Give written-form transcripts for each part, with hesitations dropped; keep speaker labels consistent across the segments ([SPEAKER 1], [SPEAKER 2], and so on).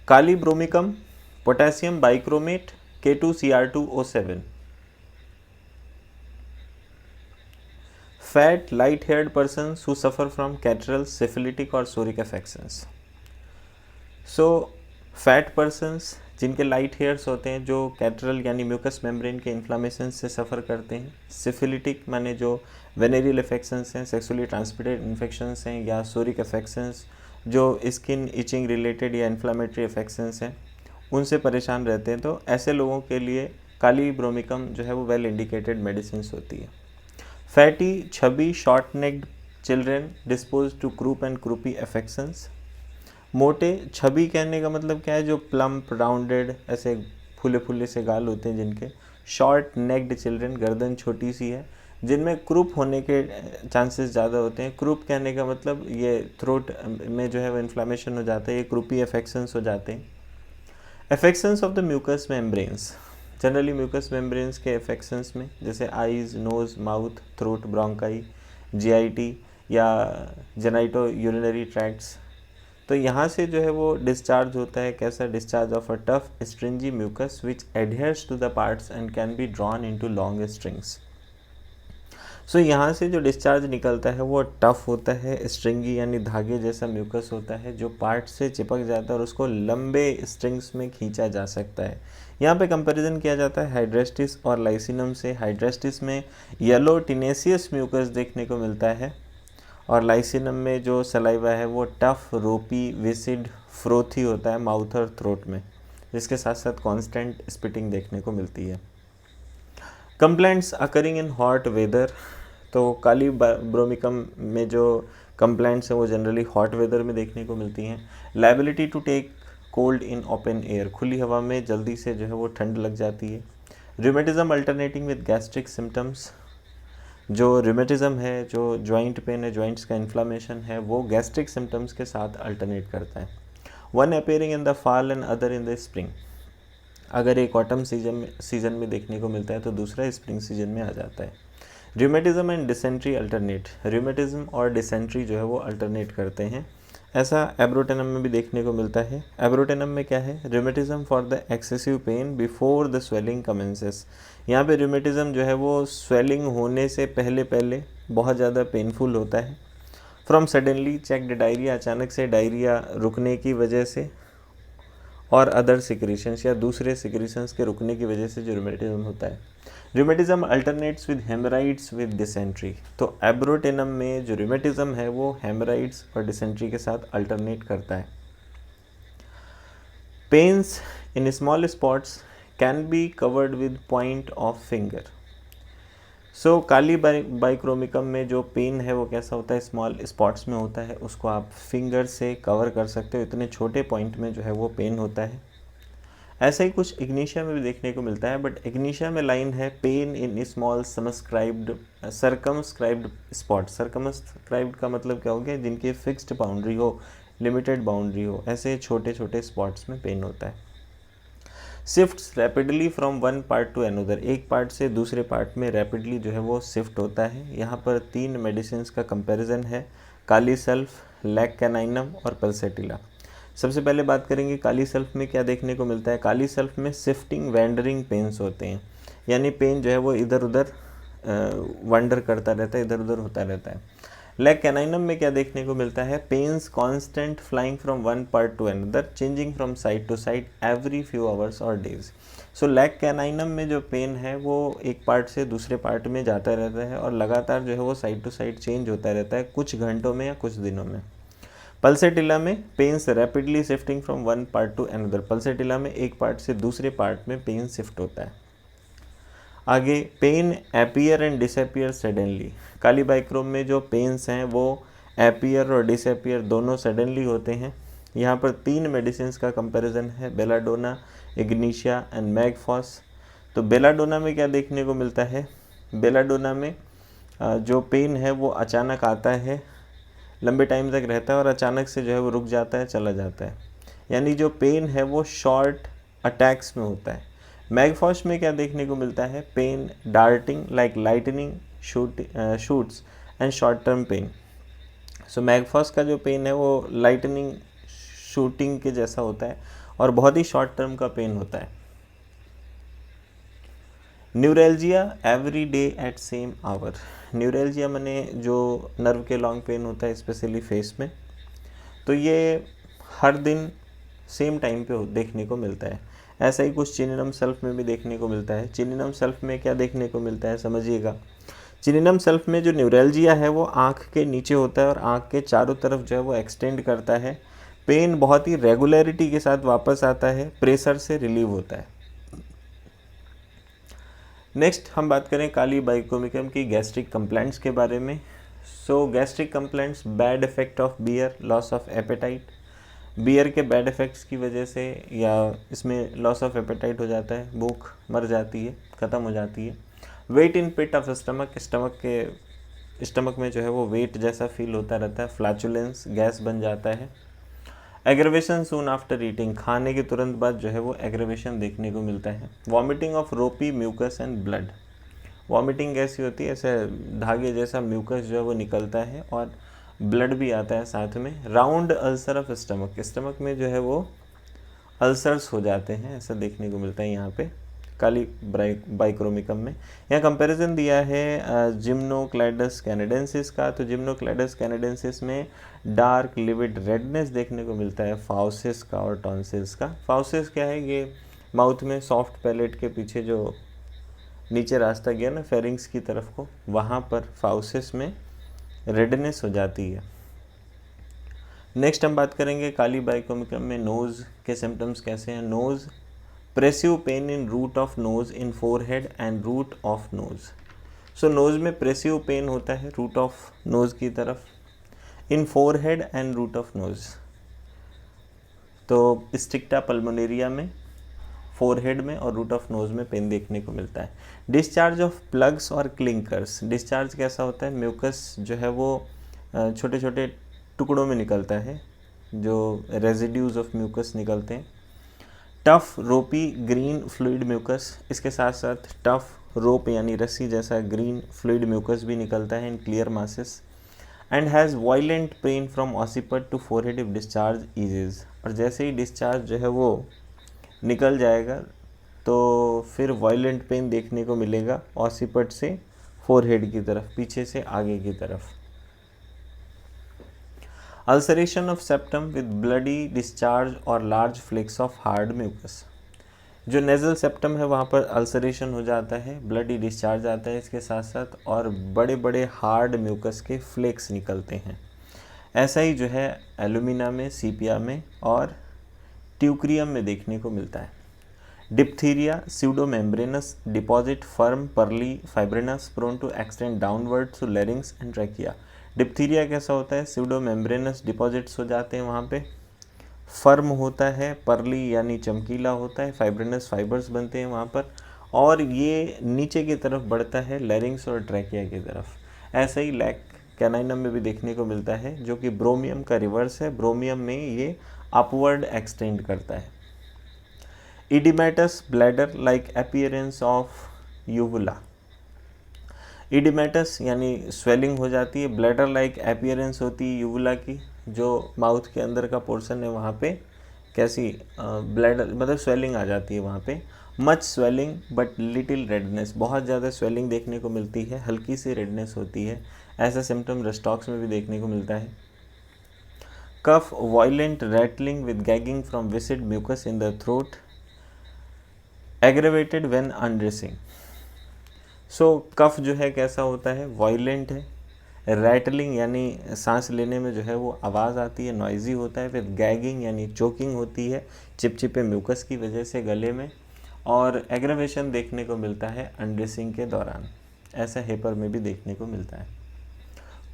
[SPEAKER 1] Kali bromicum, potassium bichromate, K2Cr2O7। Fat light haired person who suffer from catarrhal, syphilitic और psoric affections. So fat persons जिनके light hairs होते हैं, जो catarrhal यानी mucus membrane के inflammation से सफ़र करते हैं, सिफिलिटिक माने जो वेनेरियल इन्फेक्शंस हैं, सेक्सुअली ट्रांसमिटेड इन्फेक्शंस हैं, या सोरिक अफेक्शंस जो स्किन इचिंग रिलेटेड या इन्फ्लामेटरी अफेक्शंस हैं, उनसे परेशान रहते हैं, तो ऐसे लोगों के लिए काली ब्रोमिकम जो है वो वेल इंडिकेटेड मेडिसिन होती है। Fatty chubby short necked children dispose to croup and croupy affections. मोटे छबी कहने का मतलब क्या है, जो प्लम्प राउंडेड ऐसे फूले फूले से गाल होते हैं जिनके। शॉर्ट नेक्ड चिल्ड्रेन, गर्दन छोटी सी है, जिनमें क्रूप होने के चांसेस ज़्यादा होते हैं। क्रूप कहने का मतलब ये थ्रोट में जो है वो इन्फ्लामेशन हो जाता है, ये क्रूपी अफेक्शंस हो जाते हैं। Affections of the mucous membranes, generally mucous membranes के अफेक्शंस में जैसे eyes, nose, mouth, throat, bronchi, GIT या जेनाइटो यूरिनरी ट्रैक्ट्स। तो यहाँ से जो है वो डिस्चार्ज होता है। कैसा discharge? Of a tough stringy mucus which adheres to the parts and can be drawn into long strings. So यहाँ से जो डिस्चार्ज निकलता है वो टफ होता है, स्ट्रिंगी यानी धागे जैसा म्यूकस होता है, जो पार्ट से चिपक जाता है और उसको लंबे स्ट्रिंग्स में खींचा जा सकता है। यहाँ पे कंपैरिजन किया जाता है हाइड्रेस्टिस और लाइसिनम से। हाइड्रेस्टिस में येलो टिनेसियस म्यूकस देखने को मिलता है, और लाइसिनम में जो सलाइवा है वो टफ, रोपी, विसिड, फ्रोथी होता है माउथ और थ्रोट में, जिसके साथ साथ कांस्टेंट स्पिटिंग देखने को मिलती है। Complaints occurring in hot weather, तो काली ब्रोमिकम में जो कंप्लेंट्स हैं वो जनरली हॉट वेदर में देखने को मिलती हैं। Liability to take cold in open air, खुली हवा में जल्दी से जो है वो ठंड लग जाती है। Rheumatism alternating with gastric symptoms, जो रूमेटिज्म है, जो जॉइंट पेन है, जॉइंट्स का इन्फ्लामेशन है, वो गैस्ट्रिक सिम्टम्स के साथ अल्टरनेट करता है। One appearing in the fall and other in the spring, अगर एक ऑटम सीजन में देखने को मिलता है तो दूसरा स्प्रिंग सीजन में आ जाता है। Rheumatism and dysentery alternate, rheumatism और डिसेंट्री जो है वो अल्टरनेट करते हैं। ऐसा एब्रोटेनम में भी देखने को मिलता है। एब्रोटेनम में क्या है? Rheumatism for the excessive pain before the swelling commences, यहाँ पे रूमेटिज्म जो है वो स्वेलिंग होने से पहले पहले बहुत ज़्यादा पेनफुल होता है। फ्रॉम सडनली चेक्ड डायरिया, अचानक से डायरिया रुकने की वजह से, और अदर सिक्रीशंस या दूसरे सिक्रीशंस के रुकने की वजह से जो रूमेटिज्म होता है। Rheumatism alternates with haemorrhoids with dysentery, तो एब्रोटेनम में जो रूमेटिज्म है वो हेमराइड्स और डिसेंट्री के साथ अल्टरनेट करता है। Pains in small spots can be covered with point of finger. So kali bichromicum में जो पेन है वो कैसा होता है? स्मॉल स्पॉट्स में होता है, उसको आप फिंगर से कवर कर सकते हो, इतने छोटे पॉइंट में जो है वो पेन होता है। ऐसा ही कुछ इग्निशिया में भी देखने को मिलता है, बट इग्निशिया में लाइन है pain in small circumscribed spot. Circumscribed का मतलब क्या हो गया? जिनकी फिक्स्ड बाउंड्री हो, लिमिटेड बाउंड्री हो, ऐसे छोटे छोटे स्पॉट्स में पेन होता है। Shifts rapidly from one part to another, एक पार्ट से दूसरे पार्ट में रैपिडली जो है वो शिफ्ट होता है। यहाँ पर 3 मेडिसिन का कंपैरिजन है, काली सल्फ, लैक कैनाइनम और पल्सेटिला। सबसे पहले बात करेंगे काली सल्फ में क्या देखने को मिलता है। काली सल्फ में शिफ्टिंग वैंडरिंग पेन्स होते हैं, यानी पेन जो है वो इधर उधर वंडर करता रहता है, इधर उधर होता रहता है। लैक कैनाइनम में क्या देखने को मिलता है? Pains constant flying from one part to another, changing from side to side every few hours और डेज। सो लैक कैनाइनम में जो पेन है वो एक पार्ट से दूसरे पार्ट में जाता रहता है और लगातार जो है वो साइड टू साइड चेंज होता रहता है, कुछ घंटों में या कुछ दिनों में। पल्सेटिला में pains rapidly shifting from one part to another, pulsatilla में एक पार्ट से दूसरे पार्ट में पेन शिफ्ट होता है। आगे pain appear and disappear suddenly, kali bichrom में जो पेन्स हैं वो अपीयर और डिसअपीयर दोनों सडनली होते हैं। यहाँ पर 3 मेडिसिन का कंपैरिजन है, बेलाडोना, इग्निशिया एंड मैगफॉस। तो बेलाडोना में क्या देखने को मिलता है? बेलाडोना में जो पेन है वो अचानक आता है, लंबे टाइम तक रहता है और अचानक से जो है वो रुक जाता है, चला जाता है, यानी जो पेन है वो शॉर्ट अटैक्स में होता है। मैगफॉस में क्या देखने को मिलता है? Pain darting like lightning shoots and short term pain. So mag phos का जो पेन है वो लाइटनिंग शूटिंग के जैसा होता है और बहुत ही शॉर्ट टर्म का पेन होता है। Neuralgia every day at same hour. Neuralgia माने जो नर्व के लॉन्ग पेन होता है स्पेशली फेस में, तो ये हर दिन सेम टाइम पे देखने को मिलता है। ऐसा ही कुछ चिनिनम सेल्फ में भी देखने को मिलता है। चिनिनम सेल्फ में क्या देखने को मिलता है समझिएगा। चिनिनम सेल्फ में जो न्यूरेल्जिया है वो आँख के नीचे होता है और आँख के चारों तरफ जो है वो एक्सटेंड करता है। पेन बहुत ही रेगुलरिटी के साथ वापस आता है, प्रेशर से रिलीव होता है। नेक्स्ट हम बात करें काली बाइकोमिकम की गैस्ट्रिक कंप्लेंट्स के बारे में। So gastric complaints, bad effect of beer, loss of appetite. Beer के बैड इफ़ेक्ट्स की वजह से या इसमें लॉस ऑफ एपेटाइट हो जाता है, भूख मर जाती है, ख़त्म हो जाती है। Weight in pit of stomach में जो है वो वेट जैसा फील होता रहता है। फ्लैचुलेंस, गैस बन जाता है। एग्रेवेशन सून आफ्टर ईटिंग, खाने के तुरंत बाद जो है वो एग्रेवेशन देखने को मिलता है। वॉमिटिंग ऑफ रोपी म्यूकस एंड ब्लड। वॉमिटिंग कैसी होती है, ऐसे धागे जैसा म्यूकस जो है वो निकलता है और ब्लड भी आता है साथ में। राउंड अल्सर ऑफ स्टमक में जो है वो अल्सर्स हो जाते हैं, ऐसा देखने को मिलता है यहाँ पे काली बाइक्रोमिकम में। यहाँ कंपैरिजन दिया है जिम्नोक्लेडस कैनेडेंसिस का। तो जिम्नोक्लेडस कैनेडेंसिस में डार्क लिविड रेडनेस देखने को मिलता है फाउसिस का और टॉन्सिल्स का। फाउसिस क्या है, ये माउथ में सॉफ्ट पैलेट के पीछे जो नीचे रास्ता गया ना फेरिंग्स की तरफ को, वहाँ पर फाउसिस में रेडनेस हो जाती है। नेक्स्ट हम बात करेंगे काली बाइकोमिकम में नोज़ के सिम्टम्स कैसे हैं। Nose, pressive pain in root of nose, in forehead and root of nose. So nose में प्रेसिव पेन होता है रूट ऑफ नोज़ की तरफ, in forehead and root of nose. तो स्टिक्टा पल्मोनेरिया में, फोरहेड में और रूट ऑफ नोज़ में पेन देखने को मिलता है। डिस्चार्ज ऑफ प्लग्स और क्लिंकर्स। डिस्चार्ज कैसा होता है, म्यूकस जो है वो छोटे छोटे टुकड़ों में निकलता है, जो रेजिड्यूज ऑफ म्यूकस निकलते हैं। टफ रोपी ग्रीन फ्लूइड म्यूकस, इसके साथ साथ टफ रोप यानी रस्सी जैसा ग्रीन फ्लूइड म्यूकस भी निकलता है in clear masses. And has violent pain from occiput to forehead if discharge eases. और जैसे ही डिस्चार्ज जो है वो निकल जाएगा तो फिर वायलेंट पेन देखने को मिलेगा ऑसिपट से फोरहेड की तरफ, पीछे से आगे की तरफ। Ulceration of septum with bloody discharge और large flakes of hard mucus. जो नेजल सेप्टम है वहाँ पर अल्सरेशन हो जाता है, ब्लडी डिस्चार्ज आता है इसके साथ साथ, और बड़े बड़े हार्ड म्यूकस के फ्लेक्स निकलते हैं। ऐसा ही जो है एलुमिना में, सीपिया में और ट्यूक्रियम में देखने को मिलता है। Diphtheria, pseudomembranous deposit, firm, pearly, fibrinous, prone to extend downward to larynx and trachea. Diphtheria कैसा होता है, स्यूडोमेम्ब्रेनस डिपॉजिट्स हो जाते हैं वहाँ पे, फर्म होता है, पर्ली यानी चमकीला होता है, फाइब्रिनस फाइबर्स बनते हैं वहाँ पर, और ये नीचे की तरफ बढ़ता है लेरिंग्स और ट्रैकिया की तरफ। ऐसा ही लैक कैनाइनम में भी देखने को मिलता है, जो कि ब्रोमियम का रिवर्स है। ब्रोमियम में ये अपवर्ड एक्सटेंड करता है। Oedematous bladder like appearance of uvula. Oedematous यानी स्वेलिंग हो जाती है, ब्लैडर लाइक अपीयरेंस होती है यूवुला की, जो माउथ के अंदर का पोर्शन है वहाँ पे कैसी ब्लैडर मतलब स्वेलिंग आ जाती है वहाँ पे। Much swelling but little redness, बहुत ज़्यादा स्वेलिंग देखने को मिलती है, हल्की सी रेडनेस होती है। ऐसा सिम्टम रस्टॉक्स में भी देखने को मिलता है। Cough, violent rattling with gagging from viscid mucus in the throat, aggravated when undressing. So cough जो है कैसा होता है, वायलेंट है, रैटलिंग यानी सांस लेने में जो है वो आवाज़ आती है, नॉइजी होता है, फिर गैगिंग यानी चोकिंग होती है चिपचिपे म्यूकस की वजह से गले में, और एग्रेवेशन देखने को मिलता है अनड्रेसिंग के दौरान। ऐसा हेपर में भी देखने को मिलता है।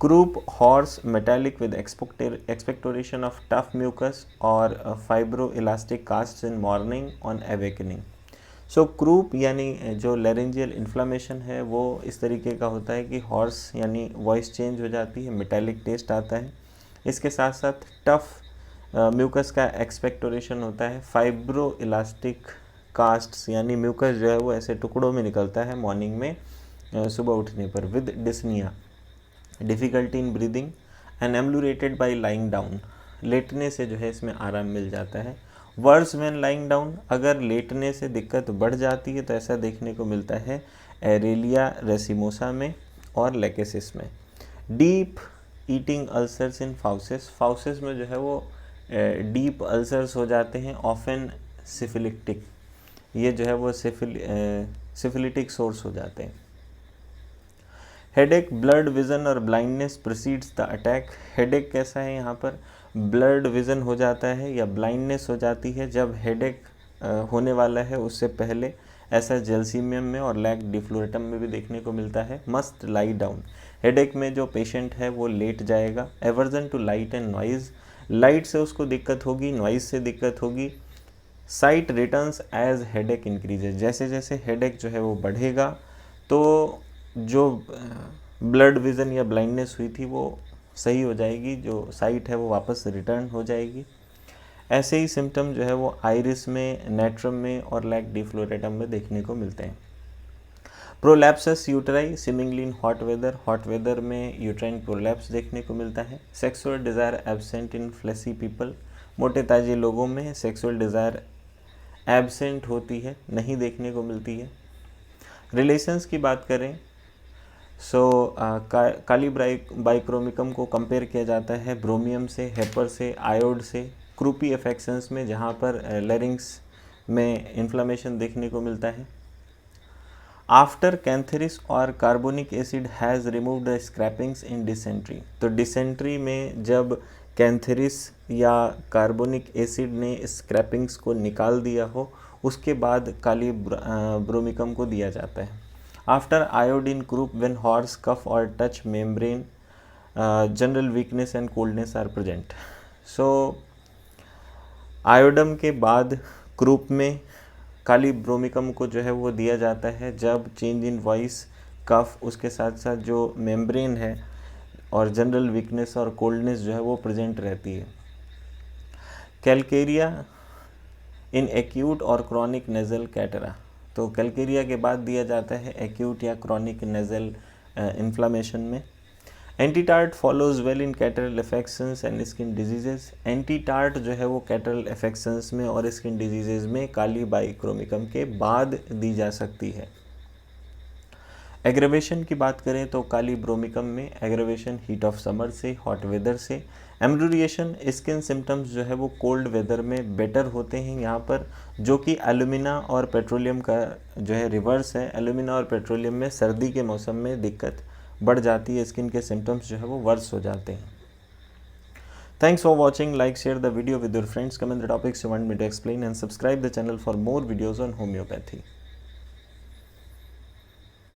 [SPEAKER 1] Croup, hoarse, metallic with expectoration of tough mucus और fibro elastic cast in morning on awakening. So croup यानी जो लेरेंजियल इन्फ्लामेशन है वो इस तरीके का होता है कि हॉर्स यानी वॉइस चेंज हो जाती है, मेटालिक टेस्ट आता है, इसके साथ साथ टफ म्यूकस का एक्सपेक्टोरेशन होता है, फाइब्रो इलास्टिक कास्ट्स यानी म्यूकस जो है वो ऐसे टुकड़ों में निकलता है मॉर्निंग में सुबह उठने पर, with dyspnoea, difficulty in breathing and ameliorated by lying down. लेटने से जो है इसमें आराम मिल जाता है वर्स व्हेन लाइंग डाउन, अगर लेटने से दिक्कत बढ़ जाती है तो ऐसा देखने को मिलता है एरेलिया रेसिमोसा में और लेकेसिस में। डीप ईटिंग अल्सर्स इन फाउसेस, फाउसेस में जो है वो डीप अल्सर्स हो जाते हैं, ऑफन सिफिलिटिक, ये जो है वो सिफिलिटिक सोर्स हो जाते हैं। हेडेक, ब्लड विजन और blindness precedes the attack. Headache कैसा है, यहाँ पर ब्लड विजन हो जाता है या ब्लाइंडनेस हो जाती है जब हेडेक होने वाला है उससे पहले। ऐसा जेल्सीमियम में और लैक डिफ्लोरेटम में भी देखने को मिलता है। मस्ट लाई डाउन, हेडेक में जो पेशेंट है वो लेट जाएगा। Aversion to light and noise, light से उसको दिक्कत होगी, नॉइज़ से दिक्कत होगी। Sight returns as headache increases, जैसे जैसे हेडेक जो है वो बढ़ेगा तो जो ब्लड विज़न या ब्लाइंडनेस हुई थी वो सही हो जाएगी, जो साइट है वो वापस रिटर्न हो जाएगी। ऐसे ही सिम्टम जो है वो आइरिस में, नेट्रम में और लैक डिफ्लोरेटम में देखने को मिलते हैं। Prolapsus uteri seemingly in hot weather, hot weather में यूट्राइन प्रोलैप्स देखने को मिलता है। Sexual desire absent in fleshy people, मोटे ताजे लोगों में सेक्सुअल डिज़ायर एब्सेंट होती है, नहीं देखने को मिलती है। रिलेशंस की बात करें काली बाइक्रोमिकम को कंपेयर किया जाता है ब्रोमियम से, हेपर से, आयोड से, क्रूपी अफेक्शंस में जहाँ पर लेरिंग्स में इन्फ्लामेशन देखने को मिलता है। आफ्टर कैंथेरिस और carbonic acid has remove the scrapings in dysentery, तो डिसेंट्री में जब कैंथेरिस या कार्बोनिक एसिड ने स्क्रैपिंग्स को निकाल दिया हो उसके बाद काली ब्रोमिकम को दिया जाता है। After iodine group when hoarse cough और touch membrane general weakness and coldness are present. So iodum के बाद ग्रुप में काली ब्रोमिकम को जो है वो दिया जाता है जब चेंज इन वॉइस, कफ, उसके साथ साथ जो मेम्ब्रेन है और जनरल वीकनेस और कोल्डनेस जो है वो प्रेजेंट रहती है। कैलकेरिया इन एक्यूट और क्रॉनिक नेज़ल कैटरा, तो कैलकेरिया के बाद दिया जाता है एक्यूट या क्रॉनिक नेज़ल इन्फ्लामेशन में। Antitart follows well in catarrhal affections and skin diseases, antitart जो है वो कैटरल अफेक्शंस में और स्किन डिजीजेज में काली बाइक्रोमिकम के बाद दी जा सकती है। एग्रेवेशन की बात करें तो काली ब्रोमिकम में एग्रेवेशन हीट ऑफ समर से, हॉट वेदर से। एम्ब्रूरिएशन, स्किन सिम्टम्स जो है वो कोल्ड वेदर में बेटर होते हैं यहाँ पर, जो कि एल्यूमिना और पेट्रोलियम का जो है रिवर्स है। एल्यूमिना और पेट्रोलियम में सर्दी के मौसम में दिक्कत बढ़ जाती है, स्किन के सिम्टम्स जो है वो वर्स हो जाते हैं। Thanks for watching. Like, share the video with your friends, comment the topics you want me to explain and subscribe the channel for more videos on homeopathy.